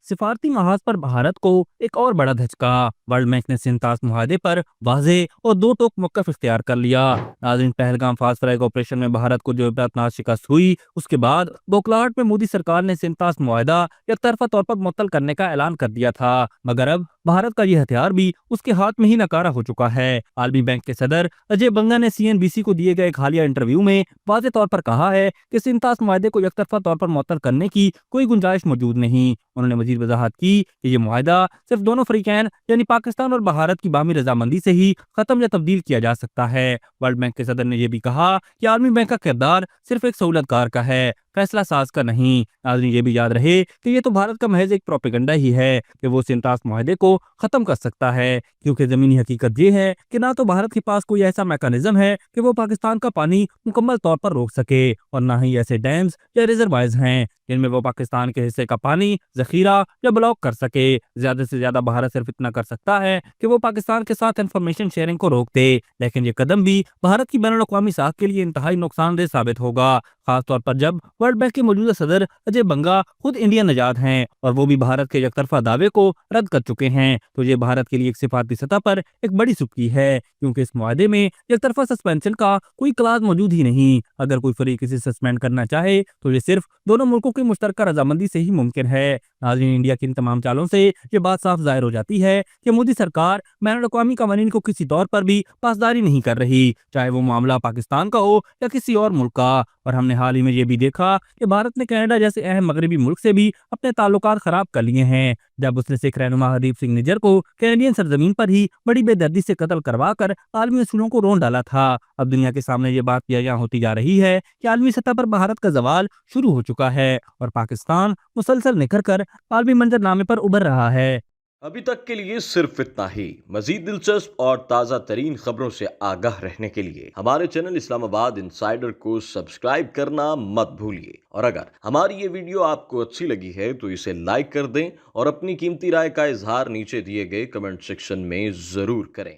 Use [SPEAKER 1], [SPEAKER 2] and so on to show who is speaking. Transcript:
[SPEAKER 1] सिफारती महाज पर भारत को एक और बड़ा धचका। वर्ल्ड बैंक ने सिंतास मुआहदे पर वाजे और दो टोक मौकफ इख्तियार कर लिया। नाज़रीन, पहलगाम फास्ट ट्रैक ऑपरेशन में भारत को जो इबरतनाक शिकस्त हुई, उसके बाद बौखलाहट में मोदी सरकार ने सिंतास मुआहदा एक तरफा तौर पर मुअत्तल करने का ऐलान कर दिया था, मगर अब भारत का यह हथियार भी उसके हाथ में ही नकारा हो चुका है। आलमी बैंक के सदर अजय बंगा ने सीएनबीसी को दिए गए एक हालिया इंटरव्यू में वाज़ेह तौर पर कहा है कि सिंतास मुआहदे को एकतरफा तौर पर मुअत्तल करने की कोई गुंजाइश मौजूद नहीं। उन्होंने मजीद वजाहत की कि ये मुआहदा सिर्फ दोनों फरीकैन यानी पाकिस्तान और भारत की बामी रजामंदी से ही खत्म या तब्दील किया जा सकता है। वर्ल्ड बैंक के सदर ने यह भी कहा कि आलमी बैंक का किरदार सिर्फ एक सहूलतकार का है, फैसला साज का नहीं। नाज़रीन, ये भी याद रहे कि ये तो भारत का महज एक प्रोपेगेंडा ही है कि वो सिंतास मुआहदे को खत्म कर सकता है, क्योंकि जमीनी हकीकत ये है कि ना तो भारत के पास कोई ऐसा मैकेनिज्म है कि वो पाकिस्तान का पानी मुकम्मल तौर पर रोक सके, और ना ही ऐसे डैम्स या रिजर्वायर्स हैं जिनमें वो पाकिस्तान के हिस्से का पानी जखीरा या ब्लॉक कर सके। ज्यादा से ज्यादा भारत सिर्फ इतना कर सकता है कि वो पाकिस्तान के साथ इंफॉर्मेशन शेयरिंग को रोक दे, लेकिन ये कदम भी भारत की बैनुल अक़वामी साख के लिए इंतहाई नुकसानदेह साबित होगा, खासतौर पर जब वर्ल्ड बैंक के मौजूदा सदर अजय बंगा खुद इंडिया नजाद हैं और वो भी भारत के एकतरफा दावे को रद्द कर चुके हैं। तो ये भारत के लिए एक सिफारती सतह पर एक बड़ी सुख्ती है, क्योंकि इस मुआहदे में एकतरफा सस्पेंशन का कोई क्लाज मौजूद ही नहीं। अगर कोई फरीक इसे सस्पेंड करना चाहे तो ये सिर्फ दोनों मुल्कों की मुश्तरका रजामंदी से ही मुमकिन है। नाज़रीन, इंडिया की इन तमाम चालों से ये बात साफ जाहिर हो जाती है कि मोदी सरकार बैनुल अक़वामी कवानीन को किसी तौर पर भी पासदारी नहीं कर रही, चाहे वो मामला पाकिस्तान का हो या किसी और मुल्क का। और हमने हाल ही में ये भी देखा कि भारत ने कनाडा जैसे अहम मगरबी मुल्क से भी अपने ताल्लुकात खराब कर लिए हैं, जब उसने सिख रहनुमा हरदीप सिंह निज्जर को कैनेडियन सरजमीन पर ही बड़ी बेदर्दी से कत्ल करवा कर आलमी असूलों को रोन डाला था। अब दुनिया के सामने ये बात यहाँ होती जा रही है कि आलमी सतह पर भारत का जवाल शुरू हो चुका है और पाकिस्तान मुसलसल निखर कर आलमी मंजरनामे पर उभर रहा है।
[SPEAKER 2] अभी तक के लिए सिर्फ इतना ही। मजीद दिलचस्प और ताज़ा तरीन खबरों से आगाह रहने के लिए हमारे चैनल इस्लामाबाद इंसाइडर को सब्सक्राइब करना मत भूलिए। और अगर हमारी ये वीडियो आपको अच्छी लगी है तो इसे लाइक कर दें और अपनी कीमती राय का इजहार नीचे दिए गए कमेंट सेक्शन में ज़रूर करें।